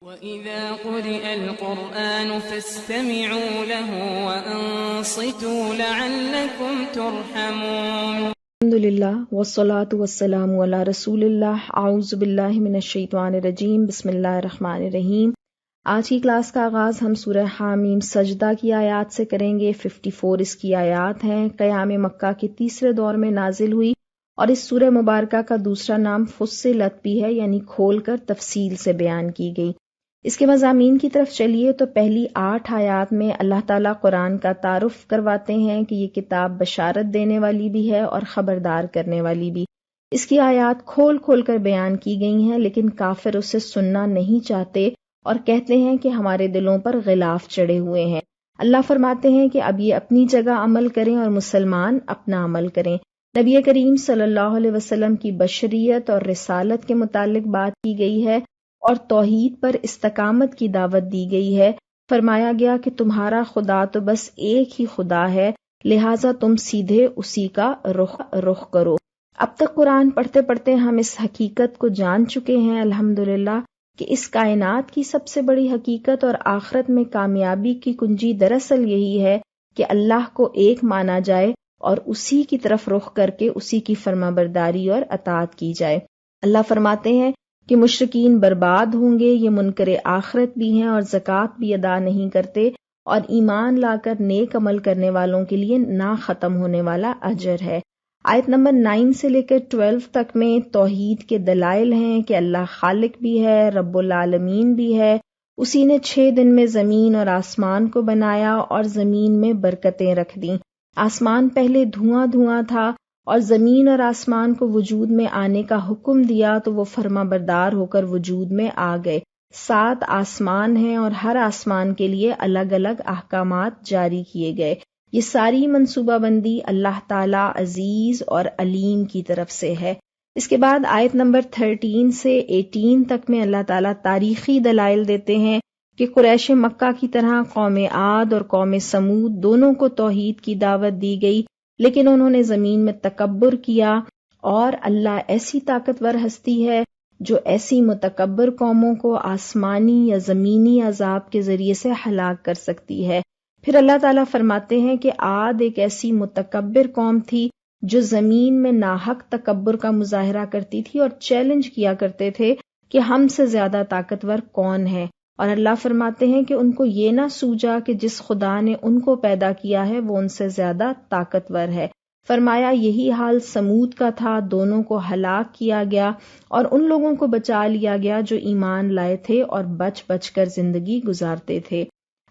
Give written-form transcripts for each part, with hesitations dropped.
وَإِذَا قُرِئَ الْقُرْآنُ فَاسْتَمِعُوا لَهُ وَأَنصِتُوا لَعَلَّكُمْ تُرْحَمُونَ۔ الحمدللہ والصلاة والسلام علی رسول اللہ۔ اعوذ باللہ من الشیطان الرجیم، بسم اللہ الرحمن الرحیم۔ آج کی کلاس کا آغاز ہم سورہ حامیم سجدہ کی آیات سے کریں گے۔ 54 اس کی آیات ہیں۔ قیام مکہ کے تیسرے دور میں نازل ہوئی اور اس سورہ مبارکہ کا دوسرا نام فصلت بھی ہے، یعنی کھول کر تفصیل سے بیان کی گئی۔ اس کے مضامین کی طرف چلیے تو پہلی 8 آیات میں اللہ تعالیٰ قرآن کا تعارف کرواتے ہیں کہ یہ کتاب بشارت دینے والی بھی ہے اور خبردار کرنے والی بھی۔ اس کی آیات کھول کھول کر بیان کی گئی ہیں، لیکن کافر اسے سننا نہیں چاہتے اور کہتے ہیں کہ ہمارے دلوں پر غلاف چڑھے ہوئے ہیں۔ اللہ فرماتے ہیں کہ اب یہ اپنی جگہ عمل کریں اور مسلمان اپنا عمل کریں۔ نبی کریم صلی اللہ علیہ وسلم کی بشریت اور رسالت کے متعلق بات کی گئی ہے اور توحید پر استقامت کی دعوت دی گئی ہے۔ فرمایا گیا کہ تمہارا خدا تو بس ایک ہی خدا ہے، لہٰذا تم سیدھے اسی کا رخ کرو۔ اب تک قرآن پڑھتے پڑھتے ہم اس حقیقت کو جان چکے ہیں الحمدللہ کہ اس کائنات کی سب سے بڑی حقیقت اور آخرت میں کامیابی کی کنجی دراصل یہی ہے کہ اللہ کو ایک مانا جائے اور اسی کی طرف رخ کر کے اسی کی فرما برداری اور اطاعت کی جائے۔ اللہ فرماتے ہیں کہ مشرکین برباد ہوں گے، یہ منکر آخرت بھی ہیں اور زکوٰۃ بھی ادا نہیں کرتے، اور ایمان لا کر نیک عمل کرنے والوں کے لیے نہ ختم ہونے والا اجر ہے۔ آیت نمبر 9 سے لے کر 12 تک میں توحید کے دلائل ہیں کہ اللہ خالق بھی ہے، رب العالمین بھی ہے۔ اسی نے 6 دن میں زمین اور آسمان کو بنایا اور زمین میں برکتیں رکھ دیں۔ آسمان پہلے دھواں تھا اور زمین اور آسمان کو وجود میں آنے کا حکم دیا تو وہ فرما بردار ہو کر وجود میں آ گئے۔ 7 آسمان ہیں اور ہر آسمان کے لیے الگ الگ احکامات جاری کیے گئے۔ یہ ساری منصوبہ بندی اللہ تعالیٰ عزیز اور علیم کی طرف سے ہے۔ اس کے بعد آیت نمبر 13 سے 18 تک میں اللہ تعالیٰ تاریخی دلائل دیتے ہیں کہ قریش مکہ کی طرح قوم عاد اور قوم سمود دونوں کو توحید کی دعوت دی گئی، لیکن انہوں نے زمین میں تکبر کیا، اور اللہ ایسی طاقتور ہستی ہے جو ایسی متکبر قوموں کو آسمانی یا زمینی عذاب کے ذریعے سے ہلاک کر سکتی ہے۔ پھر اللہ تعالیٰ فرماتے ہیں کہ عاد ایک ایسی متکبر قوم تھی جو زمین میں ناحق تکبر کا مظاہرہ کرتی تھی اور چیلنج کیا کرتے تھے کہ ہم سے زیادہ طاقتور کون ہے، اور اللہ فرماتے ہیں کہ ان کو یہ نہ سوجا کہ جس خدا نے ان کو پیدا کیا ہے وہ ان سے زیادہ طاقتور ہے۔ فرمایا یہی حال سمود کا تھا، دونوں کو ہلاک کیا گیا اور ان لوگوں کو بچا لیا گیا جو ایمان لائے تھے اور بچ بچ کر زندگی گزارتے تھے۔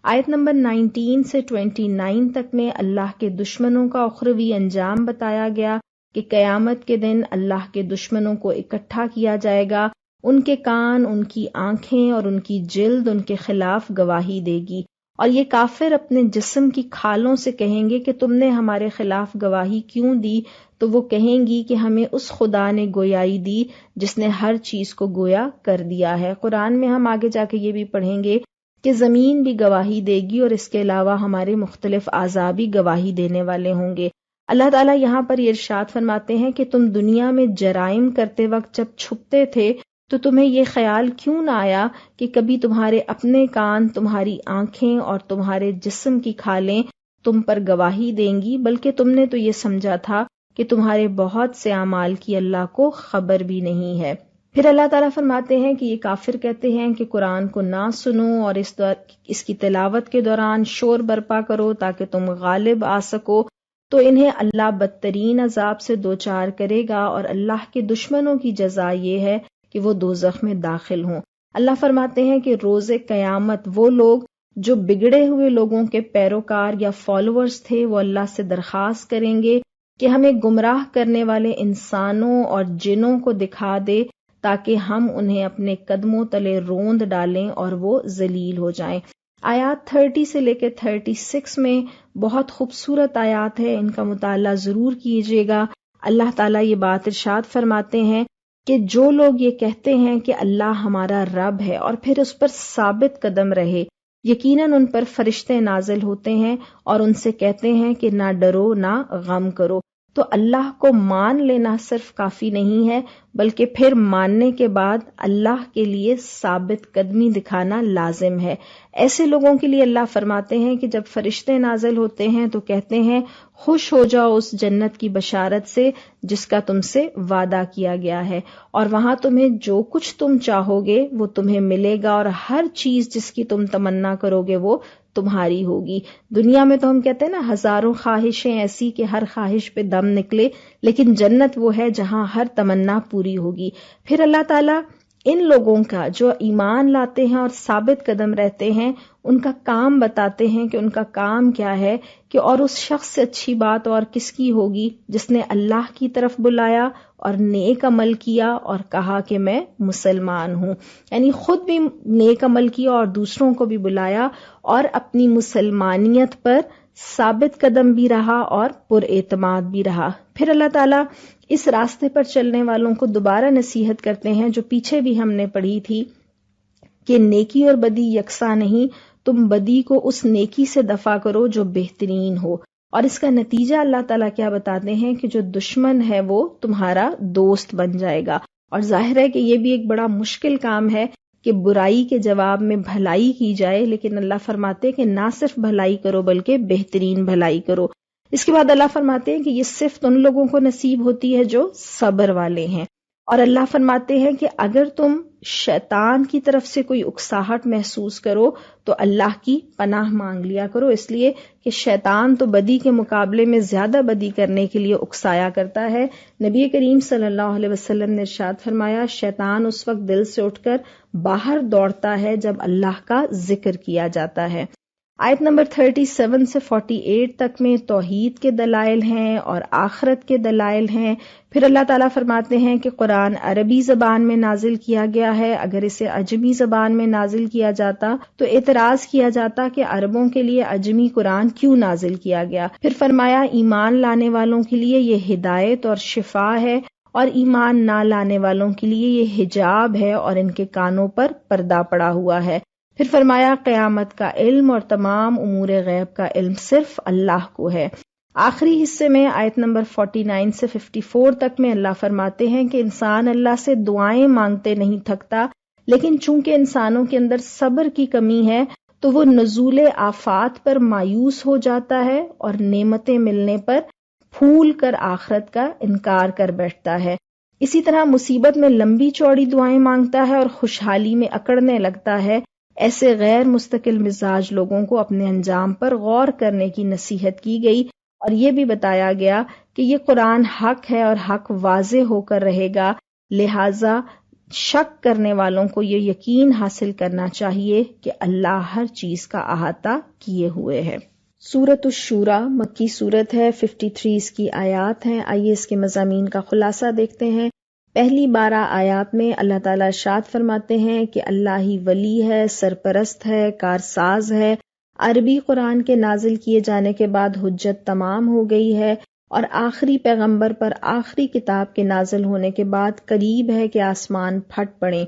آیت نمبر 19 سے 29 تک میں اللہ کے دشمنوں کا اخروی انجام بتایا گیا کہ قیامت کے دن اللہ کے دشمنوں کو اکٹھا کیا جائے گا، ان کے کان، ان کی آنکھیں اور ان کی جلد ان کے خلاف گواہی دے گی، اور یہ کافر اپنے جسم کی کھالوں سے کہیں گے کہ تم نے ہمارے خلاف گواہی کیوں دی؟ تو وہ کہیں گی کہ ہمیں اس خدا نے گویائی دی جس نے ہر چیز کو گویا کر دیا ہے۔ قرآن میں ہم آگے جا کے یہ بھی پڑھیں گے کہ زمین بھی گواہی دے گی اور اس کے علاوہ ہمارے مختلف اعضاء بھی گواہی دینے والے ہوں گے۔ اللہ تعالیٰ یہاں پر یہ ارشاد فرماتے ہیں کہ تم دنیا میں جرائم کرتے وقت جب چھپتے تھے تو تمہیں یہ خیال کیوں نہ آیا کہ کبھی تمہارے اپنے کان، تمہاری آنکھیں اور تمہارے جسم کی کھالیں تم پر گواہی دیں گی، بلکہ تم نے تو یہ سمجھا تھا کہ تمہارے بہت سے اعمال کی اللہ کو خبر بھی نہیں ہے۔ پھر اللہ تعالیٰ فرماتے ہیں کہ یہ کافر کہتے ہیں کہ قرآن کو نہ سنو اور اس کی تلاوت کے دوران شور برپا کرو تاکہ تم غالب آ سکو، تو انہیں اللہ بدترین عذاب سے دوچار کرے گا، اور اللہ کے دشمنوں کی جزا یہ ہے کہ وہ دوزخ میں داخل ہوں۔ اللہ فرماتے ہیں کہ روز قیامت وہ لوگ جو بگڑے ہوئے لوگوں کے پیروکار یا فالوورز تھے وہ اللہ سے درخواست کریں گے کہ ہمیں گمراہ کرنے والے انسانوں اور جنوں کو دکھا دے تاکہ ہم انہیں اپنے قدموں تلے روند ڈالیں اور وہ ذلیل ہو جائیں۔ آیات 30 سے لے کے 36 میں بہت خوبصورت آیات ہے، ان کا مطالعہ ضرور کیجیے گا۔ اللہ تعالیٰ یہ بات ارشاد فرماتے ہیں کہ جو لوگ یہ کہتے ہیں کہ اللہ ہمارا رب ہے اور پھر اس پر ثابت قدم رہے، یقیناً ان پر فرشتے نازل ہوتے ہیں اور ان سے کہتے ہیں کہ نہ ڈرو نہ غم کرو، تو اللہ کو مان لینا صرف کافی نہیں ہے، بلکہ پھر ماننے کے بعد اللہ کے لیے ثابت قدمی دکھانا لازم ہے۔ ایسے لوگوں کے لیے اللہ فرماتے ہیں کہ جب فرشتے نازل ہوتے ہیں تو کہتے ہیں خوش ہو جاؤ اس جنت کی بشارت سے جس کا تم سے وعدہ کیا گیا ہے، اور وہاں تمہیں جو کچھ تم چاہو گے وہ تمہیں ملے گا، اور ہر چیز جس کی تم تمنا کرو گے وہ تمہاری ہوگی۔ دنیا میں تو ہم کہتے ہیں نا ہزاروں خواہشیں ایسی کہ ہر خواہش پہ دم نکلے، لیکن جنت وہ ہے جہاں ہر تمنا پوری ہوگی۔ پھر اللہ تعالیٰ ان لوگوں کا جو ایمان لاتے ہیں اور ثابت قدم رہتے ہیں ان کا کام بتاتے ہیں کہ ان کا کام کیا ہے، کہ اور اس شخص سے اچھی بات اور کس کی ہوگی جس نے اللہ کی طرف بلایا اور نیک عمل کیا اور کہا کہ میں مسلمان ہوں، یعنی خود بھی نیک عمل کیا اور دوسروں کو بھی بلایا اور اپنی مسلمانیت پر ثابت قدم بھی رہا اور پر اعتماد بھی رہا۔ پھر اللہ تعالیٰ اس راستے پر چلنے والوں کو دوبارہ نصیحت کرتے ہیں جو پیچھے بھی ہم نے پڑھی تھی کہ نیکی اور بدی یکساں نہیں، تم بدی کو اس نیکی سے دفع کرو جو بہترین ہو، اور اس کا نتیجہ اللہ تعالیٰ کیا بتاتے ہیں کہ جو دشمن ہے وہ تمہارا دوست بن جائے گا۔ اور ظاہر ہے کہ یہ بھی ایک بڑا مشکل کام ہے کہ برائی کے جواب میں بھلائی کی جائے، لیکن اللہ فرماتے کہ نہ صرف بھلائی کرو بلکہ بہترین بھلائی کرو۔ اس کے بعد اللہ فرماتے ہیں کہ یہ صرف ان لوگوں کو نصیب ہوتی ہے جو صبر والے ہیں، اور اللہ فرماتے ہیں کہ اگر تم شیطان کی طرف سے کوئی اکساہٹ محسوس کرو تو اللہ کی پناہ مانگ لیا کرو، اس لیے کہ شیطان تو بدی کے مقابلے میں زیادہ بدی کرنے کے لیے اکسایا کرتا ہے۔ نبی کریم صلی اللہ علیہ وسلم نے ارشاد فرمایا شیطان اس وقت دل سے اٹھ کر باہر دوڑتا ہے جب اللہ کا ذکر کیا جاتا ہے۔ آیت نمبر 37 سے 48 تک میں توحید کے دلائل ہیں اور آخرت کے دلائل ہیں۔ پھر اللہ تعالیٰ فرماتے ہیں کہ قرآن عربی زبان میں نازل کیا گیا ہے، اگر اسے عجمی زبان میں نازل کیا جاتا تو اعتراض کیا جاتا کہ عربوں کے لیے عجمی قرآن کیوں نازل کیا گیا۔ پھر فرمایا ایمان لانے والوں کے لیے یہ ہدایت اور شفا ہے، اور ایمان نہ لانے والوں کے لیے یہ حجاب ہے اور ان کے کانوں پر پردہ پڑا ہوا ہے۔ پھر فرمایا قیامت کا علم اور تمام امور غیب کا علم صرف اللہ کو ہے۔ آخری حصے میں آیت نمبر 49 سے 54 تک میں اللہ فرماتے ہیں کہ انسان اللہ سے دعائیں مانگتے نہیں تھکتا، لیکن چونکہ انسانوں کے اندر صبر کی کمی ہے تو وہ نزول آفات پر مایوس ہو جاتا ہے اور نعمتیں ملنے پر پھول کر آخرت کا انکار کر بیٹھتا ہے۔ اسی طرح مصیبت میں لمبی چوڑی دعائیں مانگتا ہے اور خوشحالی میں اکڑنے لگتا ہے۔ ایسے غیر مستقل مزاج لوگوں کو اپنے انجام پر غور کرنے کی نصیحت کی گئی، اور یہ بھی بتایا گیا کہ یہ قرآن حق ہے اور حق واضح ہو کر رہے گا، لہٰذا شک کرنے والوں کو یہ یقین حاصل کرنا چاہیے کہ اللہ ہر چیز کا احاطہ کیے ہوئے ہے۔ سورۃ الشورى مکی سورت ہے، 53 اس کی آیات ہیں۔ آئیے اس کے مضامین کا خلاصہ دیکھتے ہیں۔ پہلی 12 آیات میں اللہ تعالیٰ ارشاد فرماتے ہیں کہ اللہ ہی ولی ہے، سرپرست ہے، کارساز ہے۔ عربی قرآن کے نازل کیے جانے کے بعد حجت تمام ہو گئی ہے، اور آخری پیغمبر پر آخری کتاب کے نازل ہونے کے بعد قریب ہے کہ آسمان پھٹ پڑیں۔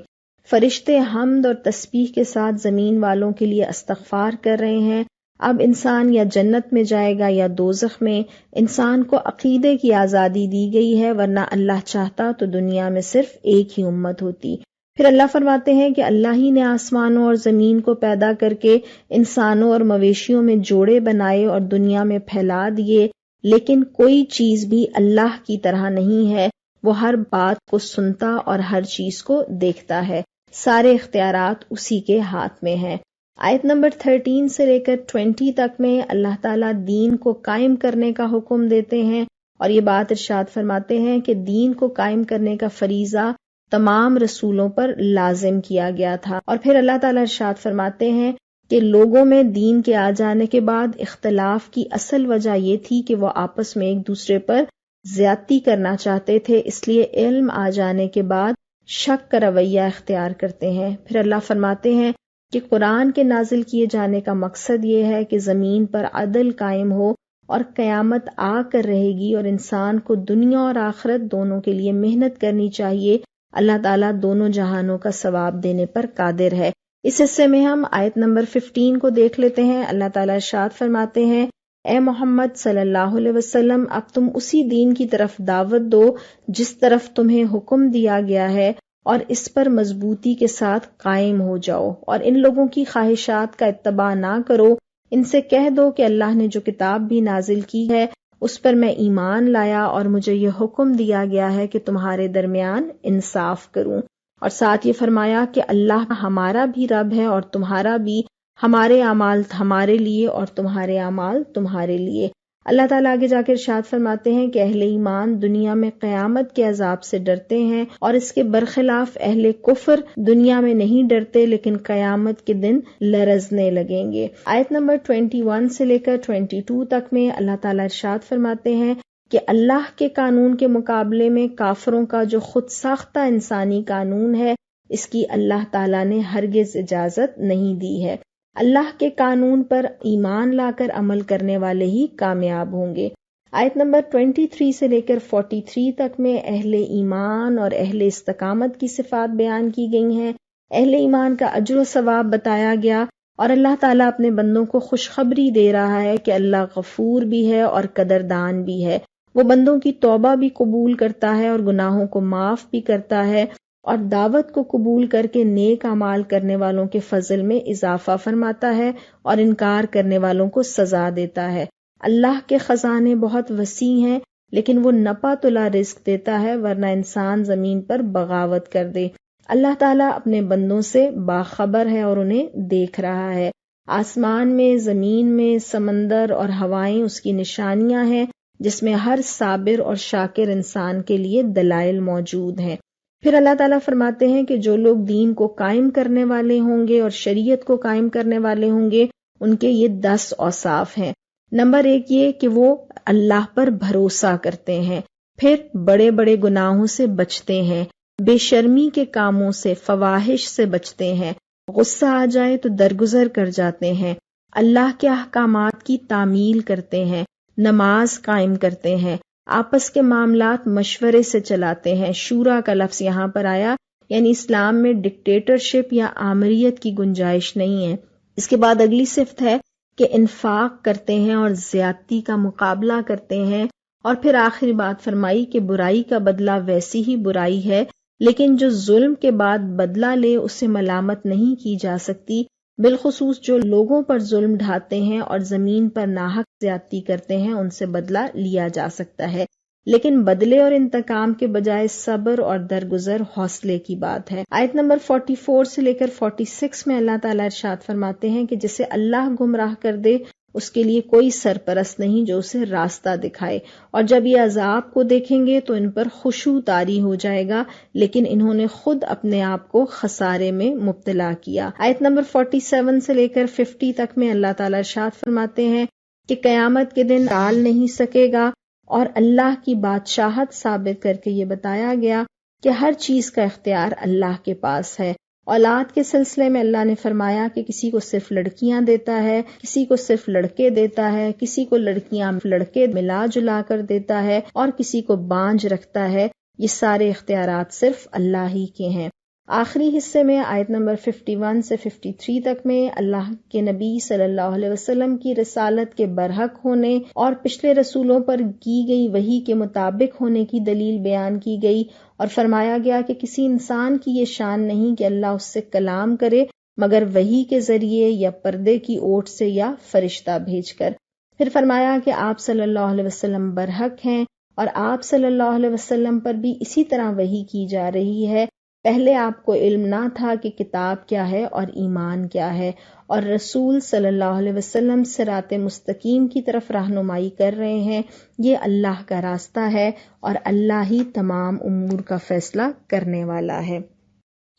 فرشتے حمد اور تسبیح کے ساتھ زمین والوں کے لیے استغفار کر رہے ہیں۔ اب انسان یا جنت میں جائے گا یا دوزخ میں۔ انسان کو عقیدے کی آزادی دی گئی ہے، ورنہ اللہ چاہتا تو دنیا میں صرف ایک ہی امت ہوتی۔ پھر اللہ فرماتے ہیں کہ اللہ ہی نے آسمانوں اور زمین کو پیدا کر کے انسانوں اور مویشیوں میں جوڑے بنائے اور دنیا میں پھیلا دیے، لیکن کوئی چیز بھی اللہ کی طرح نہیں ہے، وہ ہر بات کو سنتا اور ہر چیز کو دیکھتا ہے، سارے اختیارات اسی کے ہاتھ میں ہیں۔ آیت نمبر 13 سے لے کر 20 تک میں اللہ تعالیٰ دین کو قائم کرنے کا حکم دیتے ہیں، اور یہ بات ارشاد فرماتے ہیں کہ دین کو قائم کرنے کا فریضہ تمام رسولوں پر لازم کیا گیا تھا۔ اور پھر اللہ تعالیٰ ارشاد فرماتے ہیں کہ لوگوں میں دین کے آ جانے کے بعد اختلاف کی اصل وجہ یہ تھی کہ وہ آپس میں ایک دوسرے پر زیادتی کرنا چاہتے تھے، اس لیے علم آ جانے کے بعد شک کا رویہ اختیار کرتے ہیں۔ پھر اللہ فرماتے ہیں کہ قرآن کے نازل کیے جانے کا مقصد یہ ہے کہ زمین پر عدل قائم ہو اور قیامت آ کر رہے گی، اور انسان کو دنیا اور آخرت دونوں کے لیے محنت کرنی چاہیے۔ اللہ تعالیٰ دونوں جہانوں کا ثواب دینے پر قادر ہے۔ اس حصے میں ہم آیت نمبر 15 کو دیکھ لیتے ہیں۔ اللہ تعالیٰ ارشاد فرماتے ہیں اے محمد صلی اللہ علیہ وسلم، اب تم اسی دین کی طرف دعوت دو جس طرف تمہیں حکم دیا گیا ہے، اور اس پر مضبوطی کے ساتھ قائم ہو جاؤ، اور ان لوگوں کی خواہشات کا اتباع نہ کرو۔ ان سے کہہ دو کہ اللہ نے جو کتاب بھی نازل کی ہے اس پر میں ایمان لایا، اور مجھے یہ حکم دیا گیا ہے کہ تمہارے درمیان انصاف کروں۔ اور ساتھ یہ فرمایا کہ اللہ ہمارا بھی رب ہے اور تمہارا بھی، ہمارے اعمال ہمارے لیے اور تمہارے اعمال تمہارے لیے۔ اللہ تعالیٰ آگے جا کے ارشاد فرماتے ہیں کہ اہل ایمان دنیا میں قیامت کے عذاب سے ڈرتے ہیں، اور اس کے برخلاف اہل کفر دنیا میں نہیں ڈرتے لیکن قیامت کے دن لرزنے لگیں گے۔ آیت نمبر 21 سے لے کر 22 تک میں اللہ تعالیٰ ارشاد فرماتے ہیں کہ اللہ کے قانون کے مقابلے میں کافروں کا جو خود ساختہ انسانی قانون ہے، اس کی اللہ تعالیٰ نے ہرگز اجازت نہیں دی ہے۔ اللہ کے قانون پر ایمان لا کر عمل کرنے والے ہی کامیاب ہوں گے۔ آیت نمبر 23 سے لے کر 43 تک میں اہل ایمان اور اہل استقامت کی صفات بیان کی گئی ہیں۔ اہل ایمان کا اجر و ثواب بتایا گیا، اور اللہ تعالیٰ اپنے بندوں کو خوشخبری دے رہا ہے کہ اللہ غفور بھی ہے اور قدردان بھی ہے۔ وہ بندوں کی توبہ بھی قبول کرتا ہے اور گناہوں کو معاف بھی کرتا ہے، اور دعوت کو قبول کر کے نیک اعمال کرنے والوں کے فضل میں اضافہ فرماتا ہے اور انکار کرنے والوں کو سزا دیتا ہے۔ اللہ کے خزانے بہت وسیع ہیں، لیکن وہ نپا تلا رزق دیتا ہے، ورنہ انسان زمین پر بغاوت کر دے۔ اللہ تعالیٰ اپنے بندوں سے باخبر ہے اور انہیں دیکھ رہا ہے۔ آسمان میں، زمین میں، سمندر اور ہوائیں اس کی نشانیاں ہیں، جس میں ہر صابر اور شاکر انسان کے لیے دلائل موجود ہیں۔ پھر اللہ تعالیٰ فرماتے ہیں کہ جو لوگ دین کو قائم کرنے والے ہوں گے اور شریعت کو قائم کرنے والے ہوں گے، ان کے یہ 10 اوصاف ہیں۔ نمبر 1 یہ کہ وہ اللہ پر بھروسہ کرتے ہیں، پھر بڑے بڑے گناہوں سے بچتے ہیں، بے شرمی کے کاموں سے، فواحش سے بچتے ہیں، غصہ آ جائے تو درگزر کر جاتے ہیں، اللہ کے احکامات کی تعمیل کرتے ہیں، نماز قائم کرتے ہیں، آپس کے معاملات مشورے سے چلاتے ہیں۔ شورا کا لفظ یہاں پر آیا، یعنی اسلام میں ڈکٹیٹرشپ یا آمریت کی گنجائش نہیں ہے۔ اس کے بعد اگلی صفت ہے کہ انفاق کرتے ہیں اور زیادتی کا مقابلہ کرتے ہیں، اور پھر آخری بات فرمائی کہ برائی کا بدلہ ویسی ہی برائی ہے، لیکن جو ظلم کے بعد بدلہ لے اسے ملامت نہیں کی جا سکتی، بالخصوص جو لوگوں پر ظلم ڈھاتے ہیں اور زمین پر ناحق زیادتی کرتے ہیں، ان سے بدلہ لیا جا سکتا ہے، لیکن بدلے اور انتقام کے بجائے صبر اور درگزر حوصلے کی بات ہے۔ آیت نمبر 44 سے لے کر 46 میں اللہ تعالیٰ ارشاد فرماتے ہیں کہ جسے اللہ گمراہ کر دے اس کے لیے کوئی سرپرست نہیں جو اسے راستہ دکھائے، اور جب یہ عذاب کو دیکھیں گے تو ان پر خشوع طاری ہو جائے گا، لیکن انہوں نے خود اپنے آپ کو خسارے میں مبتلا کیا۔ آیت نمبر 47 سے لے کر 50 تک میں اللہ تعالیٰ ارشاد فرماتے ہیں کہ قیامت کے دن ٹال نہیں سکے گا، اور اللہ کی بادشاہت ثابت کر کے یہ بتایا گیا کہ ہر چیز کا اختیار اللہ کے پاس ہے۔ اولاد کے سلسلے میں اللہ نے فرمایا کہ کسی کو صرف لڑکیاں دیتا ہے، کسی کو صرف لڑکے دیتا ہے، کسی کو لڑکیاں لڑکے ملا جلا کر دیتا ہے، اور کسی کو بانجھ رکھتا ہے۔ یہ سارے اختیارات صرف اللہ ہی کے ہیں۔ آخری حصے میں آیت نمبر 51 سے 53 تک میں اللہ کے نبی صلی اللہ علیہ وسلم کی رسالت کے برحق ہونے اور پچھلے رسولوں پر کی گئی وحی کے مطابق ہونے کی دلیل بیان کی گئی، اور فرمایا گیا کہ کسی انسان کی یہ شان نہیں کہ اللہ اس سے کلام کرے مگر وحی کے ذریعے یا پردے کی اوٹ سے یا فرشتہ بھیج کر۔ پھر فرمایا کہ آپ صلی اللہ علیہ وسلم برحق ہیں، اور آپ صلی اللہ علیہ وسلم پر بھی اسی طرح وحی کی جا رہی ہے۔ پہلے آپ کو علم نہ تھا کہ کتاب کیا ہے اور ایمان کیا ہے، اور رسول صلی اللہ علیہ وسلم صراط مستقیم کی طرف رہنمائی کر رہے ہیں۔ یہ اللہ کا راستہ ہے، اور اللہ ہی تمام امور کا فیصلہ کرنے والا ہے۔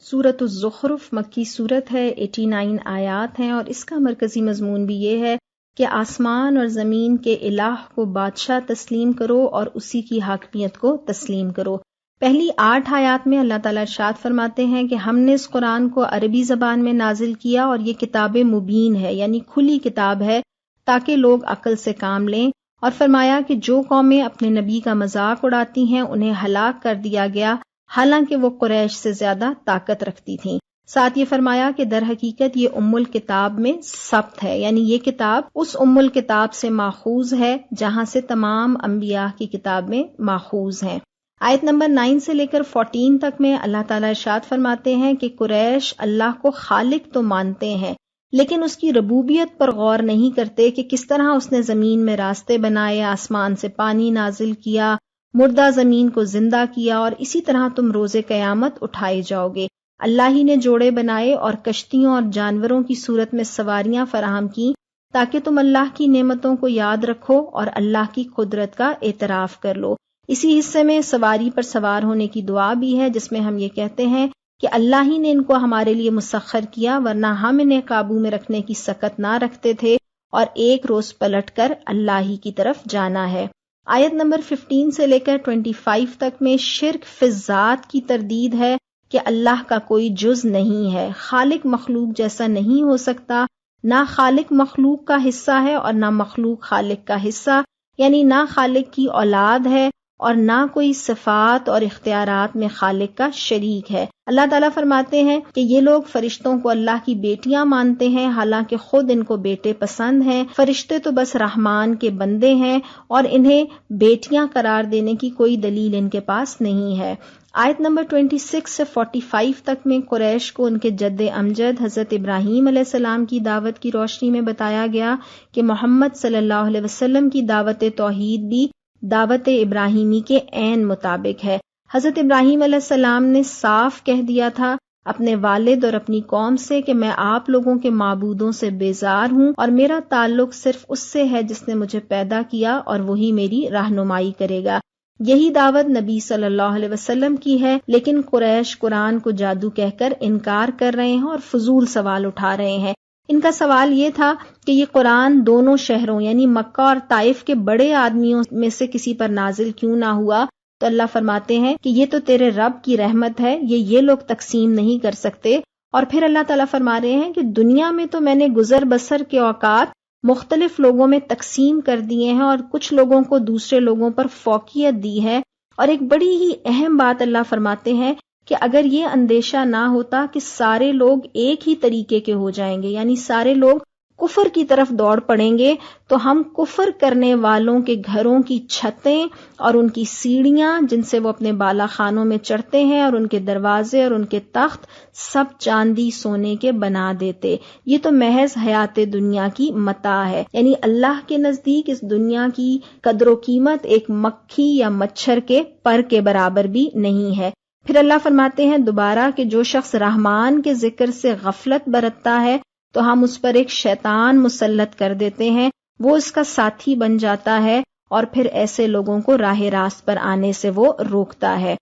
سورۃ الزخرف مکی سورت ہے، 89 آیات ہیں، اور اس کا مرکزی مضمون بھی یہ ہے کہ آسمان اور زمین کے الہ کو بادشاہ تسلیم کرو اور اسی کی حاکمیت کو تسلیم کرو۔ پہلی 8 آیات میں اللہ تعالیٰ ارشاد فرماتے ہیں کہ ہم نے اس قرآن کو عربی زبان میں نازل کیا، اور یہ کتاب مبین ہے، یعنی کھلی کتاب ہے، تاکہ لوگ عقل سے کام لیں، اور فرمایا کہ جو قومیں اپنے نبی کا مذاق اڑاتی ہیں انہیں ہلاک کر دیا گیا، حالانکہ وہ قریش سے زیادہ طاقت رکھتی تھیں۔ ساتھ یہ فرمایا کہ در حقیقت یہ ام الکتاب میں ثبت ہے، یعنی یہ کتاب اس ام الکتاب سے ماخوذ ہے جہاں سے تمام انبیاء کی کتاب میں ماخوذ ہیں۔ آیت نمبر 9 سے لے کر 14 تک میں اللہ تعالیٰ ارشاد فرماتے ہیں کہ قریش اللہ کو خالق تو مانتے ہیں لیکن اس کی ربوبیت پر غور نہیں کرتے کہ کس طرح اس نے زمین میں راستے بنائے، آسمان سے پانی نازل کیا، مردہ زمین کو زندہ کیا، اور اسی طرح تم روز قیامت اٹھائے جاؤ گے۔ اللہ ہی نے جوڑے بنائے اور کشتیوں اور جانوروں کی صورت میں سواریاں فراہم کی تاکہ تم اللہ کی نعمتوں کو یاد رکھو اور اللہ کی قدرت کا اعتراف کر لو۔ اسی حصے میں سواری پر سوار ہونے کی دعا بھی ہے جس میں ہم یہ کہتے ہیں کہ اللہ ہی نے ان کو ہمارے لیے مسخر کیا، ورنہ ہم انہیں قابو میں رکھنے کی سکت نہ رکھتے تھے، اور ایک روز پلٹ کر اللہ ہی کی طرف جانا ہے۔ آیت نمبر 15 سے لے کر 25 تک میں شرک فی الذات کی تردید ہے کہ اللہ کا کوئی جز نہیں ہے، خالق مخلوق جیسا نہیں ہو سکتا، نہ خالق مخلوق کا حصہ ہے اور نہ مخلوق خالق کا حصہ، یعنی نہ خالق کی اولاد ہے اور نہ کوئی صفات اور اختیارات میں خالق کا شریک ہے۔ اللہ تعالیٰ فرماتے ہیں کہ یہ لوگ فرشتوں کو اللہ کی بیٹیاں مانتے ہیں حالانکہ خود ان کو بیٹے پسند ہیں، فرشتے تو بس رحمان کے بندے ہیں اور انہیں بیٹیاں قرار دینے کی کوئی دلیل ان کے پاس نہیں ہے۔ آیت نمبر 26 سے 45 تک میں قریش کو ان کے جد امجد حضرت ابراہیم علیہ السلام کی دعوت کی روشنی میں بتایا گیا کہ محمد صلی اللہ علیہ وسلم کی دعوت توحید بھی دعوت ابراہیمی کے عین مطابق ہے۔ حضرت ابراہیم علیہ السلام نے صاف کہہ دیا تھا اپنے والد اور اپنی قوم سے کہ میں آپ لوگوں کے معبودوں سے بیزار ہوں اور میرا تعلق صرف اس سے ہے جس نے مجھے پیدا کیا اور وہی میری رہنمائی کرے گا۔ یہی دعوت نبی صلی اللہ علیہ وسلم کی ہے، لیکن قریش قرآن کو جادو کہہ کر انکار کر رہے ہیں اور فضول سوال اٹھا رہے ہیں۔ ان کا سوال یہ تھا کہ یہ قرآن دونوں شہروں یعنی مکہ اور طائف کے بڑے آدمیوں میں سے کسی پر نازل کیوں نہ ہوا؟ تو اللہ فرماتے ہیں کہ یہ تو تیرے رب کی رحمت ہے، یہ لوگ تقسیم نہیں کر سکتے۔ اور پھر اللہ تعالیٰ فرما رہے ہیں کہ دنیا میں تو میں نے گزر بسر کے اوقات مختلف لوگوں میں تقسیم کر دیے ہیں اور کچھ لوگوں کو دوسرے لوگوں پر فوقیت دی ہے۔ اور ایک بڑی ہی اہم بات اللہ فرماتے ہیں کہ اگر یہ اندیشہ نہ ہوتا کہ سارے لوگ ایک ہی طریقے کے ہو جائیں گے، یعنی سارے لوگ کفر کی طرف دوڑ پڑیں گے، تو ہم کفر کرنے والوں کے گھروں کی چھتیں اور ان کی سیڑھیاں جن سے وہ اپنے بالا خانوں میں چڑھتے ہیں اور ان کے دروازے اور ان کے تخت سب چاندی سونے کے بنا دیتے۔ یہ تو محض حیات دنیا کی متاع ہے، یعنی اللہ کے نزدیک اس دنیا کی قدر و قیمت ایک مکھی یا مچھر کے پر کے برابر بھی نہیں ہے۔ پھر اللہ فرماتے ہیں دوبارہ کہ جو شخص رحمان کے ذکر سے غفلت برتتا ہے تو ہم اس پر ایک شیطان مسلط کر دیتے ہیں، وہ اس کا ساتھی بن جاتا ہے اور پھر ایسے لوگوں کو راہ راست پر آنے سے وہ روکتا ہے۔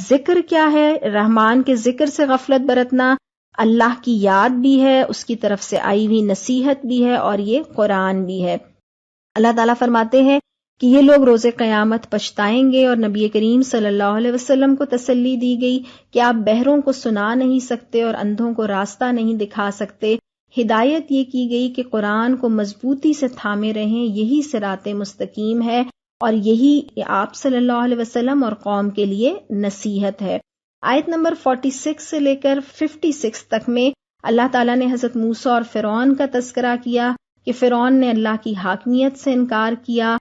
ذکر کیا ہے؟ رحمان کے ذکر سے غفلت برتنا اللہ کی یاد بھی ہے، اس کی طرف سے آئی ہوئی نصیحت بھی ہے اور یہ قرآن بھی ہے۔ اللہ تعالیٰ فرماتے ہیں کہ یہ لوگ روز قیامت پچھتائیں گے، اور نبی کریم صلی اللہ علیہ وسلم کو تسلی دی گئی کہ آپ بہروں کو سنا نہیں سکتے اور اندھوں کو راستہ نہیں دکھا سکتے۔ ہدایت یہ کی گئی کہ قرآن کو مضبوطی سے تھامے رہیں، یہی صراط مستقیم ہے اور یہی آپ صلی اللہ علیہ وسلم اور قوم کے لیے نصیحت ہے۔ آیت نمبر 46 سے لے کر 56 تک میں اللہ تعالیٰ نے حضرت موسیٰ اور فرعون کا تذکرہ کیا کہ فرعون نے اللہ کی حاکمیت سے انکار کیا۔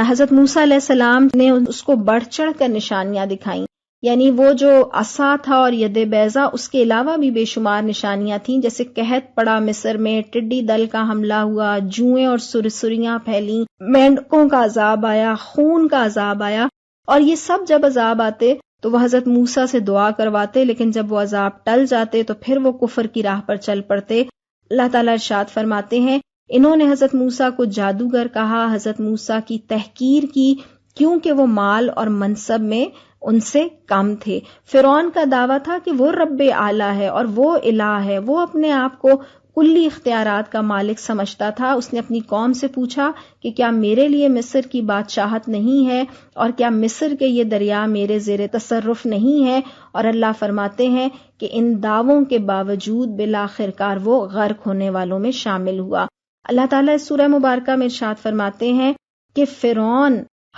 حضرت موسیٰ علیہ السلام نے اس کو بڑھ چڑھ کر نشانیاں دکھائیں، یعنی وہ جو عصا تھا اور ید بیضا، اس کے علاوہ بھی بے شمار نشانیاں تھیں، جیسے قحط پڑا مصر میں، ٹڈی دل کا حملہ ہوا، جوئیں اور سرسریاں پھیلیں، مینڈکوں کا عذاب آیا، خون کا عذاب آیا۔ اور یہ سب جب عذاب آتے تو وہ حضرت موسیٰ سے دعا کرواتے، لیکن جب وہ عذاب ٹل جاتے تو پھر وہ کفر کی راہ پر چل پڑتے۔ اللہ تعالیٰ ارشاد فرماتے ہیں انہوں نے حضرت موسیٰ کو جادوگر کہا، حضرت موسیٰ کی تحقیر کی کیونکہ وہ مال اور منصب میں ان سے کم تھے۔ فرعون کا دعویٰ تھا کہ وہ رب اعلیٰ ہے اور وہ الہ ہے، وہ اپنے آپ کو کلی اختیارات کا مالک سمجھتا تھا۔ اس نے اپنی قوم سے پوچھا کہ کیا میرے لیے مصر کی بادشاہت نہیں ہے اور کیا مصر کے یہ دریا میرے زیر تصرف نہیں ہے؟ اور اللہ فرماتے ہیں کہ ان دعووں کے باوجود بالآخر کار وہ غرق ہونے والوں میں شامل ہوا۔ اللہ تعالیٰ اس سورہ مبارکہ میں ارشاد فرماتے ہیں کہ فرعون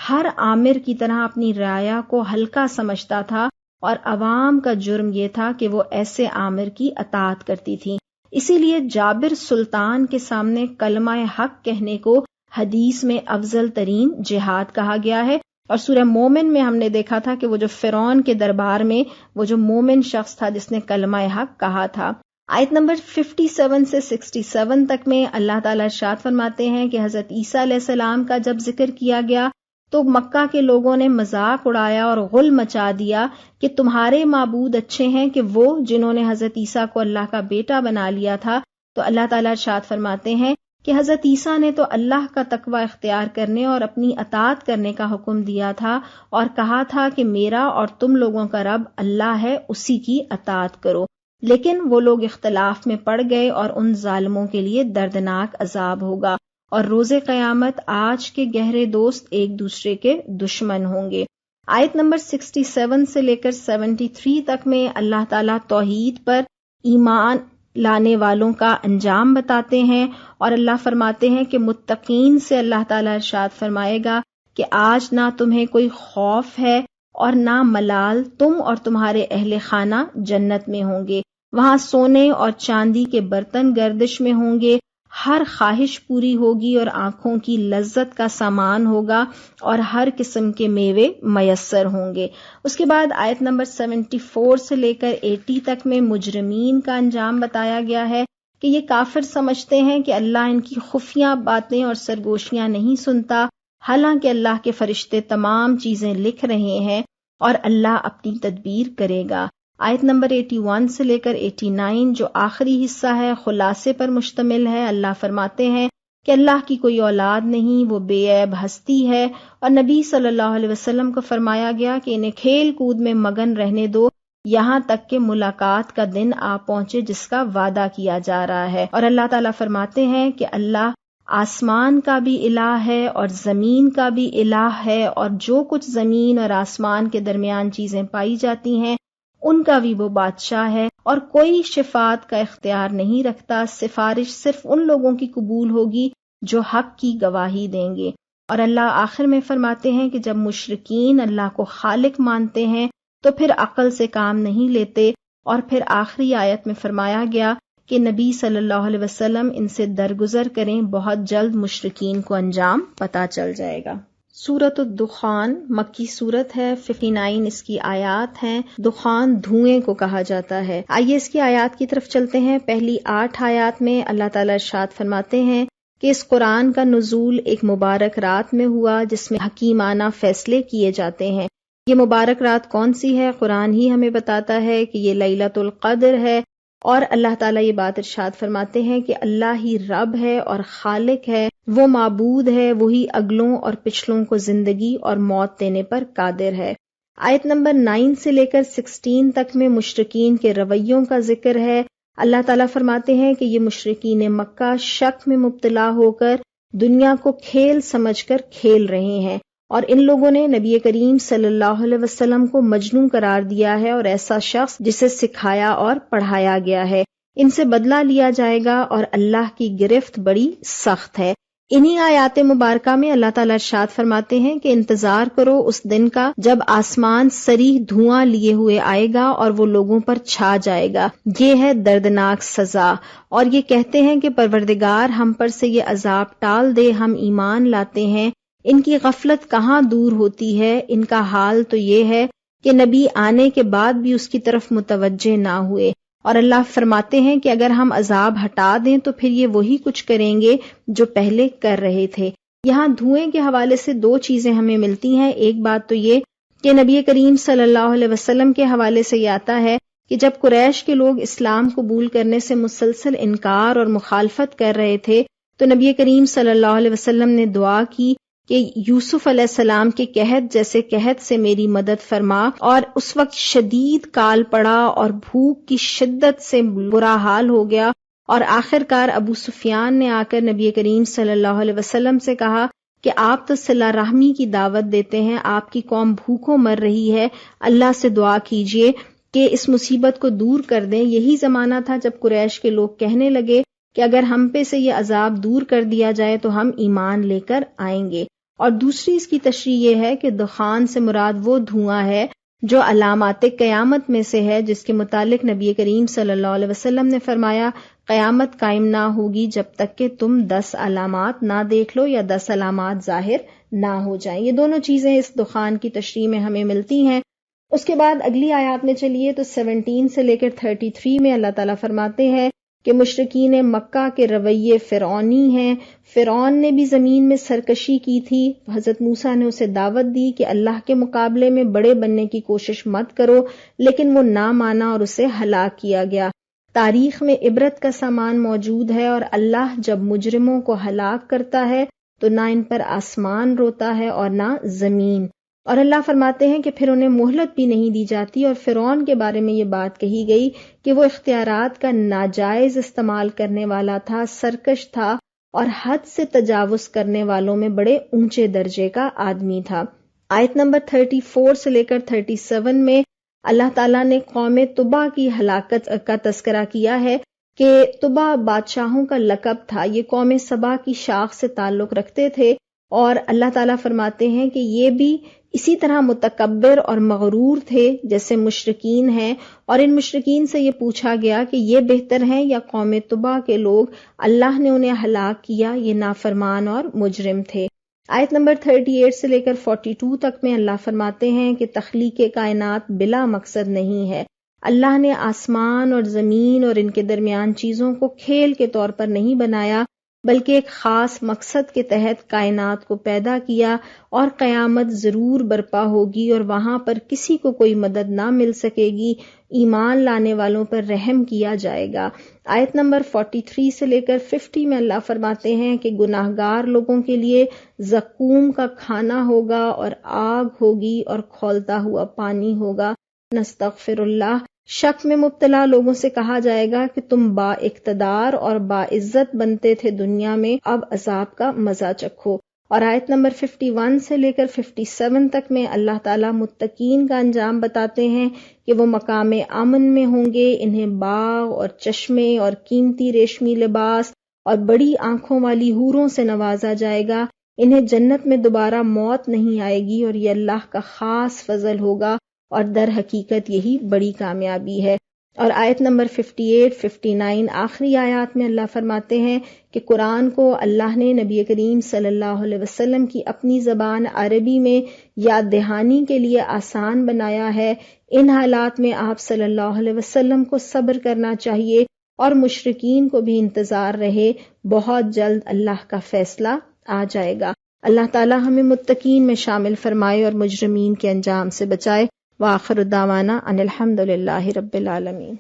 ہر آمر کی طرح اپنی رعایا کو ہلکا سمجھتا تھا اور عوام کا جرم یہ تھا کہ وہ ایسے آمر کی اطاعت کرتی تھی. اسی لیے جابر سلطان کے سامنے کلمہ حق کہنے کو حدیث میں افضل ترین جہاد کہا گیا ہے. اور سورہ مومن میں ہم نے دیکھا تھا کہ وہ جو فرعون کے دربار میں وہ جو مومن شخص تھا جس نے کلمہ حق کہا تھا. آیت نمبر 57 سے 67 تک میں اللہ تعالیٰ ارشاد فرماتے ہیں کہ حضرت عیسیٰ علیہ السلام کا جب ذکر کیا گیا تو مکہ کے لوگوں نے مذاق اڑایا اور غل مچا دیا کہ تمہارے معبود اچھے ہیں کہ وہ جنہوں نے حضرت عیسیٰ کو اللہ کا بیٹا بنا لیا تھا. تو اللہ تعالیٰ ارشاد فرماتے ہیں کہ حضرت عیسیٰ نے تو اللہ کا تقوی اختیار کرنے اور اپنی اطاعت کرنے کا حکم دیا تھا اور کہا تھا کہ میرا اور تم لوگوں کا رب اللہ ہے، اسی کی اطاعت کرو. لیکن وہ لوگ اختلاف میں پڑ گئے اور ان ظالموں کے لیے دردناک عذاب ہوگا، اور روز قیامت آج کے گہرے دوست ایک دوسرے کے دشمن ہوں گے. آیت نمبر 67 سے لے کر 73 تک میں اللہ تعالیٰ توحید پر ایمان لانے والوں کا انجام بتاتے ہیں، اور اللہ فرماتے ہیں کہ متقین سے اللہ تعالیٰ ارشاد فرمائے گا کہ آج نہ تمہیں کوئی خوف ہے اور نہ ملال، تم اور تمہارے اہل خانہ جنت میں ہوں گے. وہاں سونے اور چاندی کے برتن گردش میں ہوں گے، ہر خواہش پوری ہوگی اور آنکھوں کی لذت کا سامان ہوگا اور ہر قسم کے میوے میسر ہوں گے. اس کے بعد آیت نمبر 74 سے لے کر 80 تک میں مجرمین کا انجام بتایا گیا ہے کہ یہ کافر سمجھتے ہیں کہ اللہ ان کی خفیہ باتیں اور سرگوشیاں نہیں سنتا، حالانکہ اللہ کے فرشتے تمام چیزیں لکھ رہے ہیں اور اللہ اپنی تدبیر کرے گا. آیت نمبر 81 سے لے کر 89 جو آخری حصہ ہے خلاصے پر مشتمل ہے. اللہ فرماتے ہیں کہ اللہ کی کوئی اولاد نہیں، وہ بے عیب ہستی ہے، اور نبی صلی اللہ علیہ وسلم کو فرمایا گیا کہ انہیں کھیل کود میں مگن رہنے دو یہاں تک کہ ملاقات کا دن آ پہنچے جس کا وعدہ کیا جا رہا ہے. اور اللہ تعالیٰ فرماتے ہیں کہ اللہ آسمان کا بھی الہ ہے اور زمین کا بھی الہ ہے، اور جو کچھ زمین اور آسمان کے درمیان چیزیں پائی جاتی ہیں ان کا بھی وہ بادشاہ ہے، اور کوئی شفاعت کا اختیار نہیں رکھتا. سفارش صرف ان لوگوں کی قبول ہوگی جو حق کی گواہی دیں گے. اور اللہ آخر میں فرماتے ہیں کہ جب مشرکین اللہ کو خالق مانتے ہیں تو پھر عقل سے کام نہیں لیتے. اور پھر آخری آیت میں فرمایا گیا کہ نبی صلی اللہ علیہ وسلم ان سے درگزر کریں، بہت جلد مشرکین کو انجام پتہ چل جائے گا. سورۃ الدخان مکی سورت ہے، 59 اس کی آیات ہیں. دخان دھوئیں کو کہا جاتا ہے. آئیے اس کی آیات کی طرف چلتے ہیں. پہلی 8 آیات میں اللہ تعالیٰ ارشاد فرماتے ہیں کہ اس قرآن کا نزول ایک مبارک رات میں ہوا جس میں حکیمانہ فیصلے کیے جاتے ہیں. یہ مبارک رات کون سی ہے؟ قرآن ہی ہمیں بتاتا ہے کہ یہ لیلۃ القدر ہے. اور اللہ تعالیٰ یہ بات ارشاد فرماتے ہیں کہ اللہ ہی رب ہے اور خالق ہے، وہ معبود ہے، وہی اگلوں اور پچھلوں کو زندگی اور موت دینے پر قادر ہے. آیت نمبر 9 سے لے کر 16 تک میں مشرکین کے رویوں کا ذکر ہے. اللہ تعالیٰ فرماتے ہیں کہ یہ مشرکین مکہ شک میں مبتلا ہو کر دنیا کو کھیل سمجھ کر کھیل رہے ہیں، اور ان لوگوں نے نبی کریم صلی اللہ علیہ وسلم کو مجنون قرار دیا ہے اور ایسا شخص جسے سکھایا اور پڑھایا گیا ہے. ان سے بدلہ لیا جائے گا اور اللہ کی گرفت بڑی سخت ہے. انہی آیات مبارکہ میں اللہ تعالیٰ ارشاد فرماتے ہیں کہ انتظار کرو اس دن کا جب آسمان صریح دھواں لیے ہوئے آئے گا اور وہ لوگوں پر چھا جائے گا. یہ ہے دردناک سزا. اور یہ کہتے ہیں کہ پروردگار ہم پر سے یہ عذاب ٹال دے، ہم ایمان لاتے ہیں. ان کی غفلت کہاں دور ہوتی ہے. ان کا حال تو یہ ہے کہ نبی آنے کے بعد بھی اس کی طرف متوجہ نہ ہوئے. اور اللہ فرماتے ہیں کہ اگر ہم عذاب ہٹا دیں تو پھر یہ وہی کچھ کریں گے جو پہلے کر رہے تھے. یہاں دھوئیں کے حوالے سے 2 چیزیں ہمیں ملتی ہیں. ایک بات تو یہ کہ نبی کریم صلی اللہ علیہ وسلم کے حوالے سے یہ آتا ہے کہ جب قریش کے لوگ اسلام قبول کرنے سے مسلسل انکار اور مخالفت کر رہے تھے تو نبی کریم صلی اللہ علیہ وسلم نے دعا کی کہ یوسف علیہ السلام کے قحط جیسے قحط سے میری مدد فرما. اور اس وقت شدید کال پڑا اور بھوک کی شدت سے برا حال ہو گیا، اور آخرکار ابو سفیان نے آ کر نبی کریم صلی اللہ علیہ وسلم سے کہا کہ آپ تو صلہ رحمی کی دعوت دیتے ہیں، آپ کی قوم بھوکوں مر رہی ہے، اللہ سے دعا کیجئے کہ اس مصیبت کو دور کر دیں. یہی زمانہ تھا جب قریش کے لوگ کہنے لگے کہ اگر ہم پہ سے یہ عذاب دور کر دیا جائے تو ہم ایمان لے کر آئیں گے. اور دوسری اس کی تشریح یہ ہے کہ دخان سے مراد وہ دھواں ہے جو علامات قیامت میں سے ہے، جس کے متعلق نبی کریم صلی اللہ علیہ وسلم نے فرمایا قیامت قائم نہ ہوگی جب تک کہ تم 10 علامات نہ دیکھ لو یا 10 علامات ظاہر نہ ہو جائیں۔ یہ دونوں چیزیں اس دخان کی تشریح میں ہمیں ملتی ہیں۔ اس کے بعد اگلی آیات میں چلیے تو 17 سے لے کر 33 میں اللہ تعالیٰ فرماتے ہیں کہ مشرکین مکہ کے رویے فرعونی ہیں۔ فرعون نے بھی زمین میں سرکشی کی تھی۔ حضرت موسیٰ نے اسے دعوت دی کہ اللہ کے مقابلے میں بڑے بننے کی کوشش مت کرو، لیکن وہ نہ مانا اور اسے ہلاک کیا گیا۔ تاریخ میں عبرت کا سامان موجود ہے، اور اللہ جب مجرموں کو ہلاک کرتا ہے تو نہ ان پر آسمان روتا ہے اور نہ زمین۔ اور اللہ فرماتے ہیں کہ پھر انہیں مہلت بھی نہیں دی جاتی، اور فرعون کے بارے میں یہ بات کہی گئی کہ وہ اختیارات کا ناجائز استعمال کرنے والا تھا، سرکش تھا، اور حد سے تجاوز کرنے والوں میں بڑے اونچے درجے کا آدمی تھا۔ آیت نمبر 34 سے لے کر 37 میں اللہ تعالیٰ نے قوم طبع کی ہلاکت کا تذکرہ کیا ہے کہ طبع بادشاہوں کا لقب تھا۔ یہ قوم سبا کی شاخ سے تعلق رکھتے تھے، اور اللہ تعالیٰ فرماتے ہیں کہ یہ بھی اسی طرح متکبر اور مغرور تھے جیسے مشرکین ہیں، اور ان مشرکین سے یہ پوچھا گیا کہ یہ بہتر ہیں یا قوم طبع کے لوگ؟ اللہ نے انہیں ہلاک کیا، یہ نافرمان اور مجرم تھے۔ آیت نمبر 38 سے لے کر 42 تک میں اللہ فرماتے ہیں کہ تخلیق کائنات بلا مقصد نہیں ہے۔ اللہ نے آسمان اور زمین اور ان کے درمیان چیزوں کو کھیل کے طور پر نہیں بنایا، بلکہ ایک خاص مقصد کے تحت کائنات کو پیدا کیا، اور قیامت ضرور برپا ہوگی اور وہاں پر کسی کو کوئی مدد نہ مل سکے گی، ایمان لانے والوں پر رحم کیا جائے گا۔ آیت نمبر 43 سے لے کر 50 میں اللہ فرماتے ہیں کہ گناہگار لوگوں کے لیے زقوم کا کھانا ہوگا، اور آگ ہوگی اور کھولتا ہوا پانی ہوگا۔ نستغفر اللہ۔ شک میں مبتلا لوگوں سے کہا جائے گا کہ تم با اقتدار اور با عزت بنتے تھے دنیا میں، اب عذاب کا مزہ چکھو۔ اور آیت نمبر 51 سے لے کر 57 تک میں اللہ تعالیٰ متقین کا انجام بتاتے ہیں کہ وہ مقام امن میں ہوں گے، انہیں باغ اور چشمے اور قیمتی ریشمی لباس اور بڑی آنکھوں والی حوروں سے نوازا جائے گا، انہیں جنت میں دوبارہ موت نہیں آئے گی، اور یہ اللہ کا خاص فضل ہوگا، اور در حقیقت یہی بڑی کامیابی ہے۔ اور آیت نمبر 58 59 آخری آیات میں اللہ فرماتے ہیں کہ قرآن کو اللہ نے نبی کریم صلی اللہ علیہ وسلم کی اپنی زبان عربی میں یاد دہانی کے لیے آسان بنایا ہے۔ ان حالات میں آپ صلی اللہ علیہ وسلم کو صبر کرنا چاہیے، اور مشرکین کو بھی انتظار رہے، بہت جلد اللہ کا فیصلہ آ جائے گا۔ اللہ تعالی ہمیں متقین میں شامل فرمائے اور مجرمین کے انجام سے بچائے۔ وآخر دعوانا ان الحمد للہ رب العالمین۔